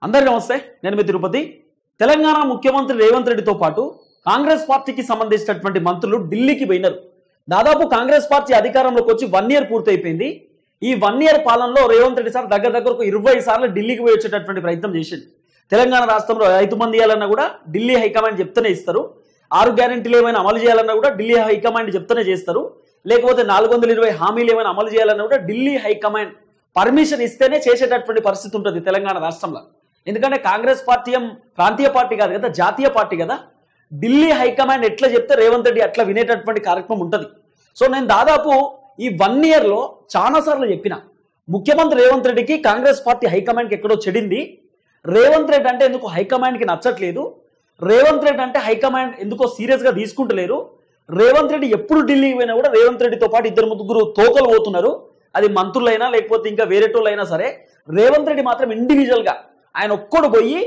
అందరికీ నమస్తే, నేను మీ తిరుపతి. తెలంగాణ ముఖ్యమంత్రి రేవంత్ రెడ్డితో పాటు కాంగ్రెస్ పార్టీకి సంబంధించినటువంటి మంత్రులు ఢిల్లీకి పోయినారు. దాదాపు కాంగ్రెస్ పార్టీ అధికారంలోకి వచ్చి 1 ఇయర్ పూర్తయిపోయింది. ఈ 1 ఇయర్ పాలనలో రేవంత్ రెడ్డి సార్ దగ్గరకు 20 సార్లు ఢిల్లీకి పోయి వచ్చేటటువంటి ప్రయత్నం చేసింది. తెలంగాణ రాష్ట్రంలో 5 మంది ఇవ్వాలన్నా కూడా ఢిల్లీ హైకమాండ్ చెప్తూనే ఇస్తారు. 6 గ్యారెంటీలు ఏమైనా అమలు చేయాలన్నా కూడా ఢిల్లీ హైకమాండ్ చెప్తూనే చేస్తారు. లేకపోతే 420 హామీలు ఏమైనా అమలు చేయాలన్నా కూడా ఢిల్లీ హైకమాండ్ పర్మిషన్ ఇస్తేనే చేసేటటువంటి పరిస్థితి ఉంటుంది తెలంగాణ రాష్ట్రంలో. ఎందుకంటే కాంగ్రెస్ పార్టీ ప్రాంతీయ పార్టీ కాదు కదా, జాతీయ పార్టీ కదా. ఢిల్లీ హైకమాండ్ ఎట్లా చెప్తే రేవంత్ రెడ్డి అట్లా వినేటటువంటి కార్యక్రమం ఉంటుంది. సో నేను దాదాపు ఈ 1 ఇయర్లో చాలా సార్లు చెప్పిన, ముఖ్యమంత్రి రేవంత్ రెడ్డికి కాంగ్రెస్ పార్టీ హైకమాండ్కి ఎక్కడో చెడింది. రేవంత్ రెడ్డి అంటే ఎందుకు హైకమాండ్కి నచ్చట్లేదు, రేవంత్ రెడ్డి అంటే హైకమాండ్ ఎందుకో సీరియస్గా తీసుకుంటలేరు. రేవంత్ రెడ్డి ఎప్పుడు ఢిల్లీకి పోయినా కూడా రేవంత్ రెడ్డితో పాటు 2-3 తోకలు పోతున్నారు. అది మంత్రులైనా లేకపోతే ఇంకా వేరేటోళ్ళైనా సరే, రేవంత్ రెడ్డి మాత్రం ఇండివిజువల్గా ఆయన ఒక్కడు పోయి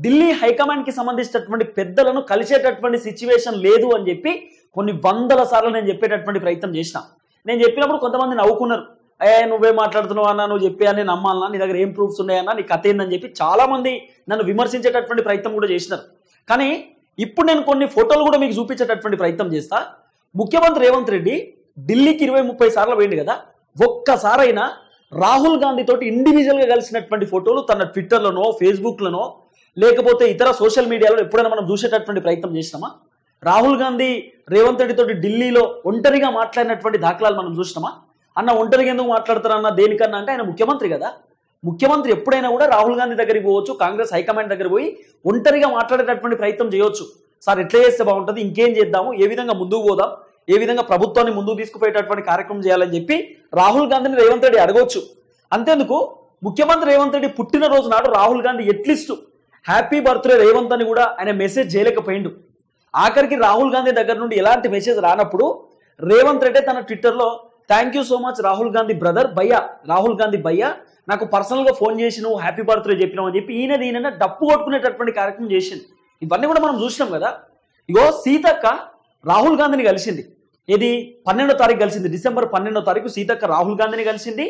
ఢిల్లీ హైకమాండ్కి సంబంధించినటువంటి పెద్దలను కలిసేటటువంటి సిచ్యువేషన్ లేదు అని చెప్పి కొన్ని 100 సార్లు నేను చెప్పేటటువంటి ప్రయత్నం చేసిన. నేను చెప్పినప్పుడు కొంతమంది నవ్వుకున్నారు. నువ్వే మాట్లాడుతున్నావు అన్నా, నువ్వు చెప్పి అని నమ్మాలన్నా, నీ దగ్గర ఏం ప్రూఫ్స్ ఉన్నాయన్నా, నీ కథ ఏందని చెప్పి చాలా మంది నన్ను విమర్శించేటటువంటి ప్రయత్నం కూడా చేసినారు. కానీ ఇప్పుడు నేను కొన్ని ఫోటోలు కూడా మీకు చూపించేటటువంటి ప్రయత్నం చేస్తా. ముఖ్యమంత్రి రేవంత్ రెడ్డి ఢిల్లీకి 20-30 సార్లు పోయింది కదా, ఒక్కసారైనా రాహుల్ గాంధీ తోటి ఇండివిజువల్గా కలిసినటువంటి ఫోటోలు తన ట్విట్టర్లోనో ఫేస్బుక్లోనో లేకపోతే ఇతర సోషల్ మీడియాలో ఎప్పుడైనా మనం చూసేటటువంటి ప్రయత్నం చేసినామా? రాహుల్ గాంధీ రేవంత్ రెడ్డి తోటి ఢిల్లీలో ఒంటరిగా మాట్లాడినటువంటి దాఖలాలు మనం చూసినామా? అన్న ఒంటరిగా ఎందుకు మాట్లాడతారన్న, దేనికన్నా అంటే ఆయన ముఖ్యమంత్రి కదా. ముఖ్యమంత్రి ఎప్పుడైనా కూడా రాహుల్ గాంధీ దగ్గరికి పోవచ్చు, కాంగ్రెస్ హైకమాండ్ దగ్గర పోయి ఒంటరిగా మాట్లాడేటటువంటి ప్రయత్నం చేయొచ్చు. సార్ ఎట్లా చేస్తే బాగుంటుంది, ఇంకేం చేద్దాము, ఏ విధంగా ముందుకు పోదాం, ఏ విధంగా ప్రభుత్వాన్ని ముందుకు తీసుకుపోయేటటువంటి కార్యక్రమం చేయాలని చెప్పి రాహుల్ గాంధీని రేవంత్ రెడ్డి అడగవచ్చు. అంతేందుకు ముఖ్యమంత్రి రేవంత్ రెడ్డి పుట్టినరోజు నాడు Rahul Gandhi at least happy birthday Revanth అని కూడా ఆయన మెసేజ్ చేయలేకపోయిండు. ఆఖరికి రాహుల్ గాంధీ దగ్గర నుండి ఎలాంటి మెసేజ్ రానప్పుడు రేవంత్ రెడ్డి తన ట్విట్టర్లో thank you so much Rahul Gandhi brother భయ్యా, రాహుల్ గాంధీ భయ్యా, నాకు పర్సనల్గా ఫోన్ చేసి నువ్వు హ్యాపీ బర్త్డే చెప్పినావు అని చెప్పి ఈయన డప్పు కొట్టుకునేటటువంటి కార్యక్రమం చేసింది. ఇవన్నీ కూడా మనం చూసినాం కదా. ఇగో సీతక్క రాహుల్ గాంధీని కలిసింది. ఇది 12వ తారీఖు కలిసింది, డిసెంబర్ 12వ తారీఖు సీతక్క రాహుల్ గాంధీని కలిసింది,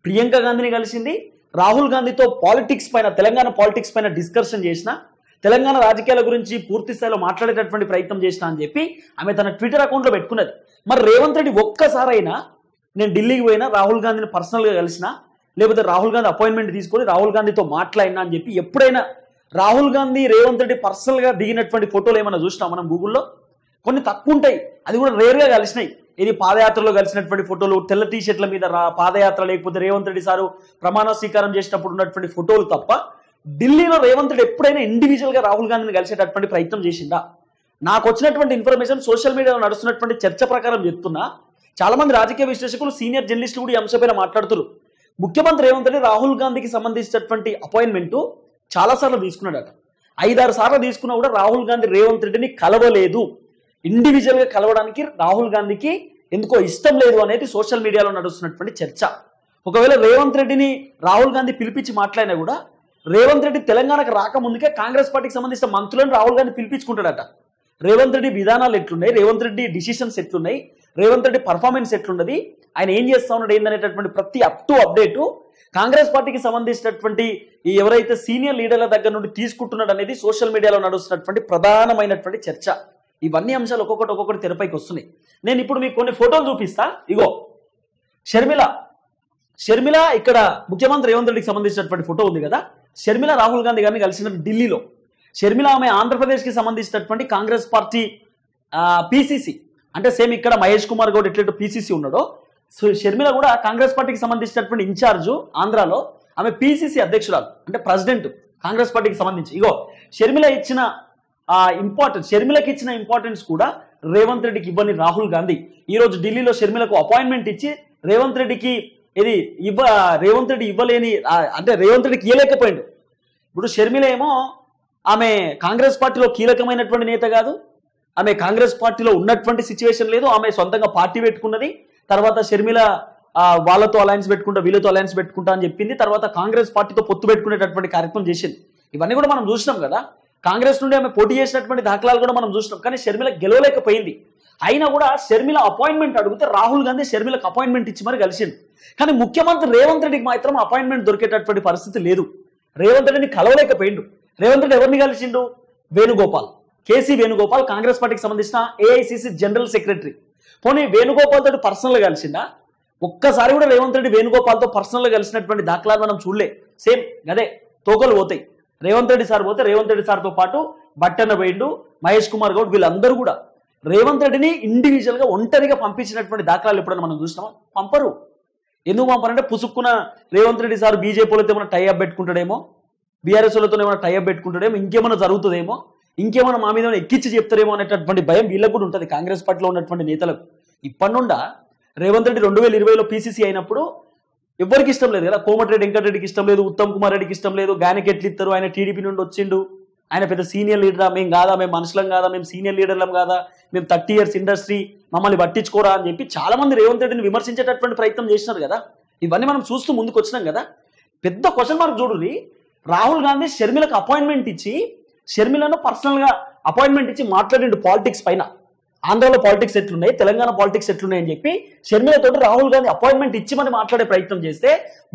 ప్రియాంక గాంధీని కలిసింది. రాహుల్ గాంధీతో పాలిటిక్స్ పైన, తెలంగాణ పాలిటిక్స్ పైన డిస్కషన్ చేసిన, తెలంగాణ రాజకీయాల గురించి పూర్తి స్థాయిలో మాట్లాడేటటువంటి ప్రయత్నం చేసిన అని చెప్పి ఆమె తన ట్విట్టర్ అకౌంట్లో పెట్టుకున్నది. మరి రేవంత్ రెడ్డి ఒక్కసారైనా నేను ఢిల్లీకి పోయినా రాహుల్ గాంధీని పర్సనల్గా కలిసినా, లేకపోతే రాహుల్ గాంధీ అపాయింట్మెంట్ తీసుకొని రాహుల్ గాంధీతో మాట్లాడినా అని చెప్పి ఎప్పుడైనా రాహుల్ గాంధీ రేవంత్ రెడ్డి పర్సనల్గా దిగినటువంటి ఫోటోలు ఏమైనా చూసినాం మనం గూగుల్లో? కొన్ని తక్కువ ఉంటాయి, అది కూడా రేర్గా కలిసినాయి. ఇది పాదయాత్రలో కలిసినటువంటి ఫోటోలు, తెల్ల టీషర్ట్ల మీద పాదయాత్ర, లేకపోతే రేవంత్ రెడ్డి సారు ప్రమాణ స్వీకారం చేసినప్పుడు ఉన్నటువంటి ఫోటోలు తప్ప ఢిల్లీలో రేవంత్ రెడ్డి ఎప్పుడైనా ఇండివిజువల్గా రాహుల్ గాంధీని కలిసేటటువంటి ప్రయత్నం చేసిందా? నాకు వచ్చినటువంటి ఇన్ఫర్మేషన్ సోషల్ మీడియాలో నడుస్తున్నటువంటి చర్చ ప్రకారం చెప్తున్నా. చాలా మంది రాజకీయ విశ్లేషకులు, సీనియర్ జర్నలిస్టులు కూడా ఈ అంశంపైన మాట్లాడుతున్నారు. ముఖ్యమంత్రి రేవంత్ రెడ్డి రాహుల్ గాంధీకి సంబంధించినటువంటి అపాయింట్మెంట్ చాలాసార్లు తీసుకున్నాడట. 5-6 సార్లు తీసుకున్నా కూడా రాహుల్ గాంధీ రేవంత్ రెడ్డిని కలవలేదు. ఇండివిజువల్గా కలవడానికి రాహుల్ గాంధీకి ఎందుకో ఇష్టం లేదు అనేది సోషల్ మీడియాలో నడుస్తున్నటువంటి చర్చ. ఒకవేళ రేవంత్ రెడ్డిని రాహుల్ గాంధీ పిలిపించి మాట్లాడినా కూడా రేవంత్ రెడ్డి తెలంగాణకు రాకముందుకే కాంగ్రెస్ పార్టీకి సంబంధించిన మంత్రులను రాహుల్ గాంధీ పిలిపించుకుంటాడట. రేవంత్ రెడ్డి విధానాలు ఎట్లున్నాయి, రేవంత్ రెడ్డి డిసిషన్స్ ఎట్లున్నాయి, రేవంత్ రెడ్డి పర్ఫార్మెన్స్ ఎట్లున్నది, ఆయన ఏం చేస్తా ఉన్నాడు ఏందనేటటువంటి ప్రతి అప్డేటు కాంగ్రెస్ పార్టీకి సంబంధించినటువంటి ఈ ఎవరైతే సీనియర్ లీడర్ల దగ్గర నుండి తీసుకుంటున్నాడు అనేది సోషల్ మీడియాలో నడుస్తున్నటువంటి ప్రధానమైనటువంటి చర్చ. ఇవన్నీ అంశాలు ఒక్కొక్కటి తెరపైకి వస్తున్నాయి. నేను ఇప్పుడు మీకు కొన్ని ఫోటోలు చూపిస్తా. ఇగో షర్మిల ఇక్కడ ముఖ్యమంత్రి రేవంత్ రెడ్డికి సంబంధించినటువంటి ఫోటో ఉంది కదా. షర్మిల రాహుల్ గాంధీ గారిని కలిసిన ఢిల్లీలో. షర్మిల ఆమె ఆంధ్రప్రదేశ్కి సంబంధించినటువంటి కాంగ్రెస్ పార్టీ పిసిసి, అంటే సేమ్ ఇక్కడ మహేష్ కుమార్ గౌడ్ ఎట్లయితే పిసిసి ఉన్నాడో, సో షర్మిల కూడా కాంగ్రెస్ పార్టీకి సంబంధించినటువంటి ఇన్ఛార్జు ఆంధ్రాలో, ఆమె పిసిసి అధ్యక్షురాలు, అంటే ప్రెసిడెంట్ కాంగ్రెస్ పార్టీకి సంబంధించి. ఇగో షర్మిలకి ఇచ్చిన ఇంపార్టెన్స్ కూడా రేవంత్ రెడ్డికి ఇవ్వని రాహుల్ గాంధీ ఈరోజు ఢిల్లీలో షర్మిలకు అపాయింట్మెంట్ ఇచ్చి రేవంత్ రెడ్డికి రేవంత్ రెడ్డి ఇవ్వలేని, అంటే రేవంత్ రెడ్డికి ఇవ్వలేకపోయిండు. ఇప్పుడు షర్మిల ఏమో ఆమె కాంగ్రెస్ పార్టీలో కీలకమైనటువంటి నేత కాదు, ఆమె కాంగ్రెస్ పార్టీలో ఉన్నటువంటి సిచ్యువేషన్ లేదు, ఆమె సొంతంగా పార్టీ పెట్టుకున్నది. తర్వాత షర్మిల వాళ్ళతో అలయన్స్ పెట్టుకుంటా, వీళ్ళతో అలయన్స్ పెట్టుకుంటా అని చెప్పింది. తర్వాత కాంగ్రెస్ పార్టీతో పొత్తు పెట్టుకునేటటువంటి కార్యక్రమం చేసింది. ఇవన్నీ కూడా మనం చూసినాం కదా. కాంగ్రెస్ నుండి ఆమె పోటీ చేసినటువంటి దాఖలాలు కూడా మనం చూసినాం. కానీ షర్మిల గెలవలేకపోయింది. అయినా కూడా షర్మిల అపాయింట్మెంట్ అడిగితే రాహుల్ గాంధీ షర్మిలకు అపాయింట్మెంట్ ఇచ్చి మరి కలిసింది. కానీ ముఖ్యమంత్రి రేవంత్ రెడ్డికి మాత్రం అపాయింట్మెంట్ దొరికేటటువంటి పరిస్థితి లేదు. రేవంత్ రెడ్డిని కలవలేకపోయిండు. రేవంత్ రెడ్డి ఎవరిని కలిసిండు? వేణుగోపాల్, కేసీ వేణుగోపాల్, కాంగ్రెస్ పార్టీకి సంబంధించిన ఏఐసిసి జనరల్ సెక్రటరీ. పోనీ వేణుగోపాల్ తోటి పర్సనల్గా కలిసిందా? ఒక్కసారి కూడా రేవంత్ రెడ్డి వేణుగోపాల్తో పర్సనల్గా కలిసినటువంటి దాఖలాలు మనం చూడలే. సేమ్ అదే తోకలు పోతాయి. రేవంత్ రెడ్డి సార్ పోతే రేవంత్ రెడ్డి సార్తో పాటు బట్టన్న పోయిండు, మహేష్ కుమార్ గౌడ్, వీళ్ళందరూ కూడా రేవంత్ రెడ్డిని ఇండివిజువల్ గా ఒంటరిగా పంపించినటువంటి దాఖలాలు ఎప్పుడైనా మనం చూసినామా? పంపరు. ఎందుకు పంపరంటే పుసుక్కున రేవంత్ రెడ్డి సార్ బీజేపీలతో ఏమైనా టైఅప్ పెట్టుకుంటాడేమో, బీఆర్ఎస్ లతో ఏమైనా టైఅప్ పెట్టుకుంటాడేమో, ఇంకేమైనా జరుగుతుందేమో, ఇంకేమైనా మా మీద ఎక్కించి చెప్తారేమో అనేటటువంటి భయం వీళ్ళకు కూడా ఉంటుంది, కాంగ్రెస్ పార్టీలో ఉన్నటువంటి నేతలకు. ఇప్పటి నుండా రేవంత్ రెడ్డి 2020లో పీసీసీ అయినప్పుడు ఎవరికి ఇష్టం లేదు కదా. కోమటిరెడ్డి వెంకటరెడ్డికి ఇష్టం లేదు, ఉత్తమ్ కుమార్ రెడ్డికి ఇష్టం లేదు, గాయనకి ఎట్లు ఇస్తారు, ఆయన టీడీపీ నుండి వచ్చిండు, ఆయన పెద్ద సీనియర్ లీడరా, మేము కాదా, మేము మనుషులం కాదా, మేము సీనియర్ లీడర్లం కాదా, మేము 30 years ఇండస్ట్రీ, మమ్మల్ని పట్టించుకోరా అని చెప్పి చాలా మంది రేవంత్ రెడ్డిని విమర్శించేటటువంటి ప్రయత్నం చేసినారు కదా. ఇవన్నీ మనం చూస్తూ ముందుకు వచ్చినాం కదా. పెద్ద క్వశ్చన్ మార్క్ చూడుర్రి. రాహుల్ గాంధీ షర్మిలకు అపాయింట్మెంట్ ఇచ్చి, షర్మిలను పర్సనల్గా అపాయింట్మెంట్ ఇచ్చి మాట్లాడిండు పాలిటిక్స్ పైన. ఆంధ్రాలో పాలిటిక్స్ ఎట్లున్నాయి, తెలంగాణ పాలిటిక్స్ ఎట్లున్నాయి అని చెప్పి షర్మిలతో రాహుల్ గాంధీ అపాయింట్మెంట్ ఇచ్చి మరి మాట్లాడే ప్రయత్నం చేస్తే,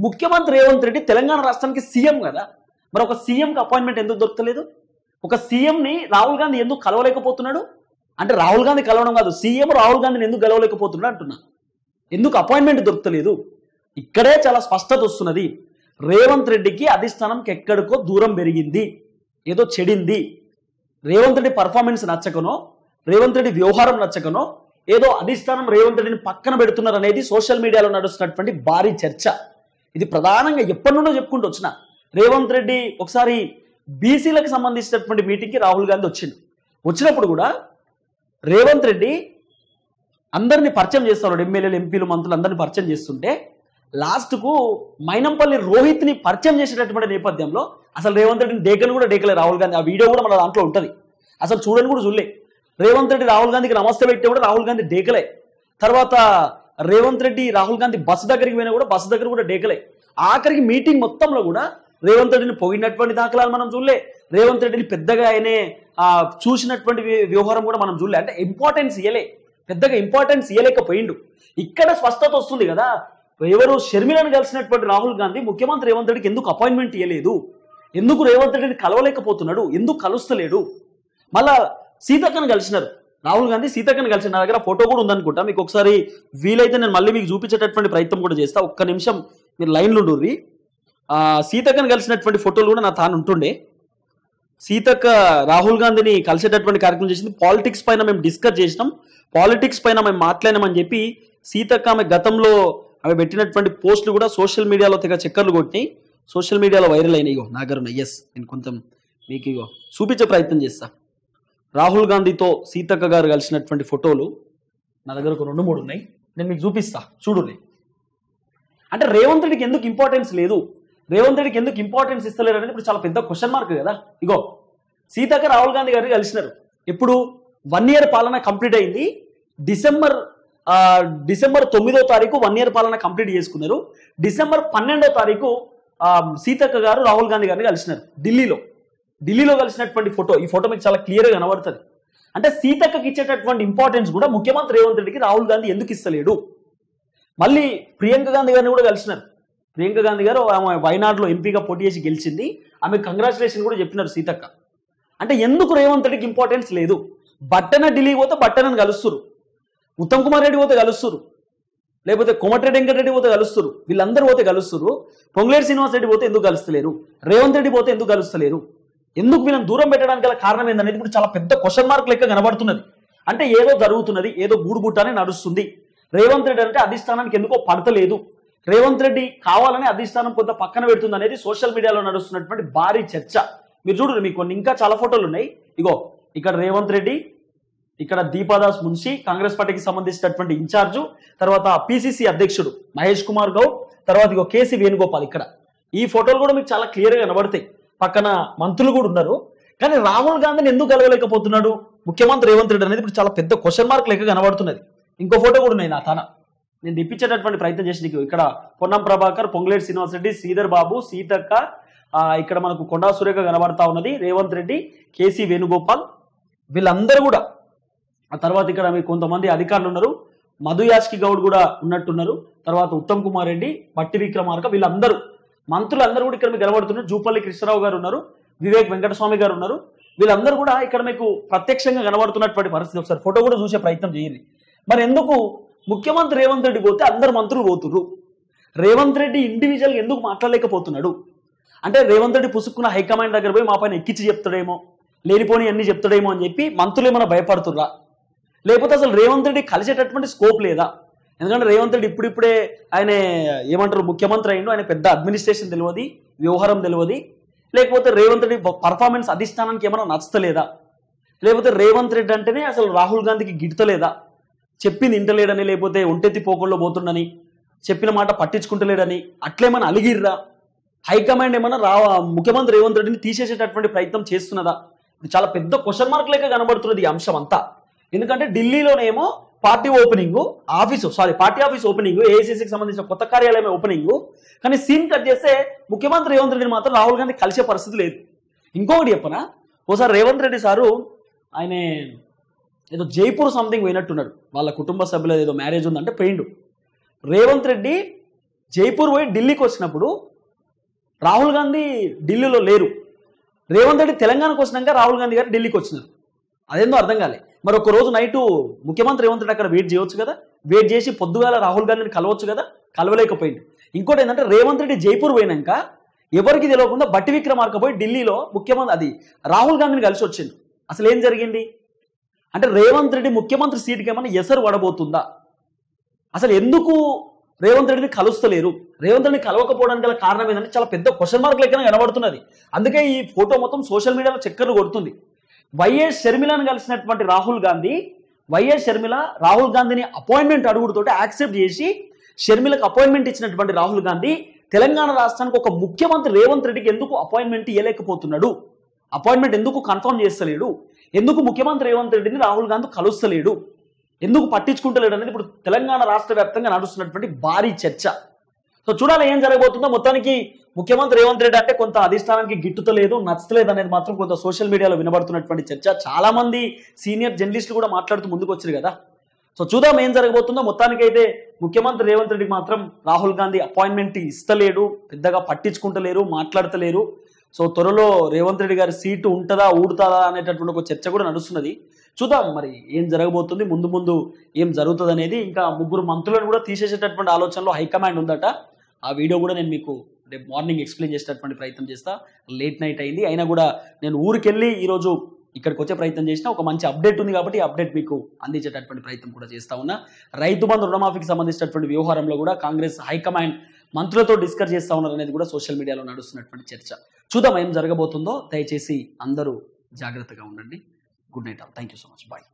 ముఖ్యమంత్రి రేవంత్ రెడ్డి తెలంగాణ రాష్ట్రానికి సీఎం కదా, మరి ఒక సీఎంకి అపాయింట్మెంట్ ఎందుకు దొరకలేదు? ఒక సీఎంని రాహుల్ గాంధీ ఎందుకు కలవలేకపోతున్నాడు? అంటే రాహుల్ గాంధీ కలవడం కాదు, సీఎం రాహుల్ గాంధీని ఎందుకు కలవలేకపోతున్నాడు అంటున్నా. ఎందుకు అపాయింట్మెంట్ దొరకలేదు? ఇక్కడే చాలా స్పష్టత వస్తున్నది. రేవంత్ రెడ్డికి అధిష్టానంకి ఎక్కడికో దూరం పెరిగింది, ఏదో చెడింది. రేవంత్ రెడ్డి పర్ఫార్మెన్స్ నచ్చకనో, రేవంత్ రెడ్డి వ్యవహారం నచ్చకనో, ఏదో అధిష్టానం రేవంత్ రెడ్డిని పక్కన పెడుతున్నారు అనేది సోషల్ మీడియాలో నడుస్తున్నటువంటి భారీ చర్చ. ఇది ప్రధానంగా ఎప్పటి నుండో చెప్పుకుంటూ వచ్చిన. రేవంత్ రెడ్డి ఒకసారి బీసీలకు సంబంధించినటువంటి మీటింగ్కి రాహుల్ గాంధీ వచ్చినప్పుడు కూడా రేవంత్ రెడ్డి అందరినీ పరిచయం చేస్తున్నారు, ఎమ్మెల్యేలు, ఎంపీలు, మంత్రులు అందరినీ పరిచయం చేస్తుంటే లాస్ట్కు మైనంపల్లి రోహిత్ని పరిచయం చేసేటటువంటి నేపథ్యంలో అసలు రేవంత్ రెడ్డిని డేకను కూడా డేకలే రాహుల్ గాంధీ. ఆ వీడియో కూడా మన దాంట్లో ఉంటుంది, అసలు చూడని కూడా చూడలే. రేవంత్ రెడ్డి రాహుల్ గాంధీకి నమస్తే పెట్టే కూడా రాహుల్ గాంధీ డేకలే. తర్వాత రేవంత్ రెడ్డి రాహుల్ గాంధీ బస్సు దగ్గరికి పోయినా కూడా బస్సు దగ్గర కూడా డేకలే. ఆఖరికి మీటింగ్ మొత్తంలో కూడా రేవంత్ రెడ్డిని పొగిడినటువంటి దాఖలాలు మనం చూడలే, రేవంత్ రెడ్డిని పెద్దగా ఆయనే చూసినటువంటి వ్యవహారం కూడా మనం చూడలే. అంటే ఇంపార్టెన్స్ ఇయ్యలే, పెద్దగా ఇంపార్టెన్స్ ఇయ్యలేకపోయిండు. ఇక్కడ స్పష్టత వస్తుంది కదా. ఎవరు షర్మిలను కలిసినటువంటి రాహుల్ గాంధీ ముఖ్యమంత్రి రేవంత్ రెడ్డికి ఎందుకు అపాయింట్మెంట్ ఇవ్వలేదు, ఎందుకు రేవంత్ రెడ్డిని కలవలేకపోతున్నాడు, ఎందుకు కలుస్తలేడు? మళ్ళా సీతక్కను కలిసినారు రాహుల్ గాంధీ, సీతక్కను కలిసిన నా దగ్గర ఫోటో కూడా ఉందనుకుంటా. మీకు ఒకసారి వీలైతే నేను మళ్ళీ మీకు చూపించేటటువంటి ప్రయత్నం కూడా చేస్తా. ఒక్క నిమిషం మీరు లైన్లో ఉండుర్రి. సీతక్కను కలిసినటువంటి ఫోటోలు కూడా నా తాను ఉంటుండే. సీతక్క రాహుల్ గాంధీని కలిసేటటువంటి కార్యక్రమం చేసింది. పాలిటిక్స్ పైన మేము డిస్కస్ చేసినాం, పాలిటిక్స్ పైన మేము మాట్లాడినామని చెప్పి సీతక్క ఆమె గతంలో ఆమె పెట్టినటువంటి పోస్టులు కూడా సోషల్ మీడియాలో తెగ చక్కర్లు కొట్టినాయి, సోషల్ మీడియాలో వైరల్ అయినాయి. ఇగో నా దగ్గర ఉన్నాయి. ఎస్, నేను కొంచెం మీకు ఇగో చూపించే ప్రయత్నం చేస్తా. రాహుల్ గాంధీతో సీతక్క గారు కలిసినటువంటి ఫోటోలు నా దగ్గర ఒక 2-3 ఉన్నాయి, నేను మీకు చూపిస్తా చూడులే. అంటే రేవంత్ రెడ్డికి ఎందుకు ఇంపార్టెన్స్ లేదు, రేవంత్ రెడ్డికి ఎందుకు ఇంపార్టెన్స్ ఇస్తలేరు అనేది ఇప్పుడు చాలా పెద్ద క్వశ్చన్ మార్క్ కదా. ఇగో సీతక్క రాహుల్ గాంధీ గారు కలిసినారు. ఇప్పుడు 1 year పాలన కంప్లీట్ అయింది. డిసెంబర్ 9వ తారీఖు 1 year పాలన కంప్లీట్ చేసుకున్నారు. డిసెంబర్ 12వ తారీఖు సీతక్క గారు రాహుల్ గాంధీ గారిని కలిసినారు ఢిల్లీలో కలిసినటువంటి ఫోటో. ఈ ఫోటో మీకు చాలా క్లియర్గా కనబడుతుంది. అంటే సీతక్కకి ఇచ్చేటటువంటి ఇంపార్టెన్స్ కూడా ముఖ్యమంత్రి రేవంత్ రెడ్డికి రాహుల్ గాంధీ ఎందుకు ఇస్తలేడు? మళ్ళీ ప్రియాంక గాంధీ గారిని కూడా కలిసినారు. ప్రియాంక గాంధీ గారు ఆమె వైనాడులో ఎంపీగా పోటీ చేసి గెలిచింది, ఆమె కంగ్రాచులేషన్ కూడా చెప్పినారు సీతక్క. అంటే ఎందుకు రేవంత్ రెడ్డికి ఇంపార్టెన్స్ లేదు? బట్టన ఢిల్లీకి పోతే బట్టనని కలుస్తురు, ఉత్తమ్ కుమార్ రెడ్డి పోతే కలుస్తురు, లేకపోతే కోమటిరెడ్డి వెంకటరెడ్డి పోతే కలుస్తురు, వీళ్ళందరూ పోతే కలుస్తురు. పొంగులేటి శ్రీనివాస్ రెడ్డి పోతే ఎందుకు కలుస్తలేరు? రేవంత్ రెడ్డి పోతే ఎందుకు కలుస్తలేరు? ఎందుకు వీళ్ళని దూరం పెట్టడానికి గల కారణం ఏందనేది ఇప్పుడు చాలా పెద్ద క్వశ్చన్ మార్క్ లెక్క కనబడుతున్నది. అంటే ఏదో జరుగుతున్నది, ఏదో గూడుగుట్టానే నడుస్తుంది. రేవంత్ రెడ్డి అంటే అధిష్టానానికి ఎందుకో పడతలేదు, రేవంత్ రెడ్డి కావాలని అధిష్టానం కొంత పక్కన పెడుతుంది అనేది సోషల్ మీడియాలో నడుస్తున్నటువంటి భారీ చర్చ. మీరు చూడండి, మీకు కొన్ని ఇంకా చాలా ఫోటోలు ఉన్నాయి. ఇగో ఇక్కడ రేవంత్ రెడ్డి, ఇక్కడ దీపాదాస్ మున్షి కాంగ్రెస్ పార్టీకి సంబంధించినటువంటి ఇన్ఛార్జు, తర్వాత పిసిసి అధ్యక్షుడు మహేష్ కుమార్ గౌడ్, తర్వాత ఇగో కేసీ వేణుగోపాల్. ఇక్కడ ఈ ఫోటోలు కూడా మీకు చాలా క్లియర్గా కనబడతాయి. పక్కన మంత్రులు కూడా ఉన్నారు. కానీ రాహుల్ గాంధీని ఎందుకు కలవలేకపోతున్నాడు ముఖ్యమంత్రి రేవంత్ రెడ్డి అనేది ఇప్పుడు చాలా పెద్ద క్వశ్చన్ మార్క్ లెక్క కనబడుతున్నది. ఇంకో ఫోటో కూడా ఉన్నాయి నా తన, నేను తెప్పించేటటువంటి ప్రయత్నం చేసి నీకు. ఇక్కడ పొన్నం ప్రభాకర్, పొంగులేటి శ్రీనివాస్ రెడ్డి, శ్రీధర్ బాబు, సీతక్క, ఇక్కడ మనకు కొండా సురేఖ కనబడతా ఉన్నది, రేవంత్ రెడ్డి, కేసీ వేణుగోపాల్, వీళ్ళందరూ కూడా. ఆ తర్వాత ఇక్కడ మీకు కొంతమంది అధికారులు ఉన్నారు, మధు యాష్కి గౌడ్ కూడా ఉన్నట్టున్నారు, తర్వాత ఉత్తమ్ కుమార్ రెడ్డి, బట్టి విక్రమార్క, వీళ్ళందరూ మంత్రులు అందరూ కూడా ఇక్కడ మీకు కనబడుతున్నారు. జూపల్లి కృష్ణరావు గారు ఉన్నారు, వివేక్ వెంకటస్వామి గారు ఉన్నారు. వీళ్ళందరూ కూడా ఇక్కడ మీకు ప్రత్యక్షంగా కనబడుతున్నటువంటి పరిస్థితి. ఒకసారి ఫోటో కూడా చూసే ప్రయత్నం చేయండి. మరి ఎందుకు ముఖ్యమంత్రి రేవంత్ రెడ్డి పోతే అందరు మంత్రులు పోతుర్రు? రేవంత్ రెడ్డి ఇండివిజువల్గా ఎందుకు మాట్లాడలేకపోతున్నాడు? అంటే రేవంత్ రెడ్డి పుసుక్కున్న హైకమాండ్ దగ్గర పోయి మా పైన ఎక్కించి చెప్తాడేమో, లేనిపోని అన్ని చెప్తాడేమో అని చెప్పి మంత్రులు ఏమైనా భయపడుతుర్రా? లేకపోతే అసలు రేవంత్ రెడ్డి కలిసేటటువంటి స్కోప్ లేదా? ఎందుకంటే రేవంత్ రెడ్డి ఇప్పుడిప్పుడే ఆయన ఏమంటారు ముఖ్యమంత్రి అయిండు, ఆయన పెద్ద అడ్మినిస్ట్రేషన్ తెలియదు, వ్యవహారం తెలియదు. లేకపోతే రేవంత్ రెడ్డి పర్ఫార్మెన్స్ అధిష్టానానికి ఏమైనా నచ్చలేదా? లేకపోతే రేవంత్ రెడ్డి అంటేనే అసలు రాహుల్ గాంధీకి గిడతలేదా? చెప్పింది ఇంటలేడని, లేకపోతే ఒంటెత్తి పోకుండా పోతుండని, చెప్పిన మాట పట్టించుకుంటలేడని అట్లేమన్నా అలిగిర్రా? హైకమాండ్ ఏమన్నా ముఖ్యమంత్రి రేవంత్ రెడ్డిని తీసేసేటటువంటి ప్రయత్నం చేస్తున్నదా? చాలా పెద్ద క్వశ్చన్ మార్క్ లెక్క కనబడుతున్నది ఈ అంశం అంతా. ఎందుకంటే ఢిల్లీలోనేమో పార్టీ ఆఫీస్ ఓపెనింగ్, ఏఐసీసీకి సంబంధించిన కొత్త కార్యాలయం ఓపెనింగ్. కానీ సీన్ కట్ చేస్తే ముఖ్యమంత్రి రేవంత్ రెడ్డిని మాత్రం రాహుల్ గాంధీ కలిసే పరిస్థితి లేదు. ఇంకొకటి చెప్పనా, ఓసారి రేవంత్ రెడ్డి సారు ఆయన ఏదో జైపూర్ సంథింగ్ పోయినట్టున్నాడు, వాళ్ళ కుటుంబ సభ్యులు ఏదో మ్యారేజ్ ఉందంటే పోయిండు. రేవంత్ రెడ్డి జైపూర్ పోయి ఢిల్లీకి వచ్చినప్పుడు రాహుల్ గాంధీ ఢిల్లీలో లేరు. రేవంత్ రెడ్డి తెలంగాణకు వచ్చినాక రాహుల్ గాంధీ గారు ఢిల్లీకి వచ్చినారు. అదేందో అర్థం కాలే. మరి ఒక రోజు నైటు ముఖ్యమంత్రి రేవంత్ రెడ్డి అక్కడ వెయిట్ చేయవచ్చు కదా, వెయిట్ చేసి పొద్దుగాల రాహుల్ గాంధీని కలవచ్చు కదా, కలవలేకపోయింది. ఇంకోటి ఏంటంటే రేవంత్ రెడ్డి జైపూర్ పోయినాక ఎవరికి తెలియకుండా బట్టి విక్రమార్క పోయి ఢిల్లీలో రాహుల్ గాంధీని కలిసి వచ్చింది. అసలు ఏం జరిగింది అంటే రేవంత్ రెడ్డి ముఖ్యమంత్రి సీటుకి ఏమన్నా ఎసరు పడబోతుందా? అసలు ఎందుకు రేవంత్ రెడ్డిని కలుస్తలేరు? రేవంత్ రెడ్డిని కలవకపోవడానికి గల కారణం ఏంటంటే చాలా పెద్ద క్వశ్చన్ మార్క్ లెక్కన కనబడుతున్నది. అందుకే ఈ ఫోటో మొత్తం సోషల్ మీడియాలో చక్కర్లు కొడుతుంది. వైఎస్ షర్మిలను కలిసినటువంటి రాహుల్ గాంధీ, వైఎస్ షర్మిల రాహుల్ గాంధీని అపాయింట్మెంట్ అడుగుడుతోటి యాక్సెప్ట్ చేసి షర్మిలకు అపాయింట్మెంట్ ఇచ్చినటువంటి రాహుల్ గాంధీ తెలంగాణ రాష్ట్రానికి ఒక ముఖ్యమంత్రి రేవంత్ రెడ్డికి ఎందుకు అపాయింట్మెంట్ ఇవ్వలేకపోతున్నాడు? అపాయింట్మెంట్ ఎందుకు కన్ఫర్మ్ చేస్తలేడు? ఎందుకు ముఖ్యమంత్రి రేవంత్ రెడ్డిని రాహుల్ గాంధీ కలుస్తలేడు? ఎందుకు పట్టించుకుంటలేడు అనేది ఇప్పుడు తెలంగాణ రాష్ట్ర వ్యాప్తంగా నడుస్తున్నటువంటి భారీ చర్చ. సో చూడాలి ఏం జరగబోతుందో. మొత్తానికి ముఖ్యమంత్రి రేవంత్ రెడ్డి అంటే కొంత అధిష్టానానికి గిట్టుతలేదు, నచ్చలేదు అనేది మాత్రం కొంత సోషల్ మీడియాలో వినబడుతున్నటువంటి చర్చ. చాలా మంది సీనియర్ జర్నలిస్టులు కూడా మాట్లాడుతూ ముందుకు వచ్చారు కదా. సో చూద్దాం ఏం జరగబోతుందో. మొత్తానికైతే ముఖ్యమంత్రి రేవంత్ రెడ్డికి మాత్రం రాహుల్ గాంధీ అపాయింట్మెంట్ ఇస్తలేడు, పెద్దగా పట్టించుకుంటలేరు, మాట్లాడతలేరు. సో త్వరలో రేవంత్ రెడ్డి గారి సీటు ఉంటుందా ఊడుతుందా అనేటటువంటి ఒక చర్చ కూడా నడుస్తున్నది. చూద్దాం మరి ఏం జరగబోతుంది, ముందు ముందు ఏం జరుగుతుంది అనేది. ఇంకా 3 మంత్రులను కూడా తీసేసేటటువంటి ఆలోచనలో హైకమాండ్ ఉందట. ఆ వీడియో కూడా నేను మీకు రేపు మార్నింగ్ ఎక్స్ప్లెయిన్ చేసేటటువంటి ప్రయత్నం చేస్తా. లేట్ నైట్ అయింది, అయినా కూడా నేను ఊరికెళ్ళి ఈరోజు ఇక్కడికి వచ్చే ప్రయత్నం చేసిన. ఒక మంచి అప్డేట్ ఉంది కాబట్టి ఈ అప్డేట్ మీకు అందించేటటువంటి ప్రయత్నం కూడా చేస్తా ఉన్నా. రైతు బంధు రుణమాఫీకి సంబంధించినటువంటి వ్యవహారంలో కూడా కాంగ్రెస్ హైకమాండ్ మంత్రులతో డిస్కస్ చేస్తా ఉన్నారు అనేది కూడా సోషల్ మీడియాలో నడుస్తున్నటువంటి చర్చ. చూద్దాం ఏం జరగబోతుందో. దయచేసి అందరూ జాగ్రత్తగా ఉండండి. Good night all. Thank you so much. Bye.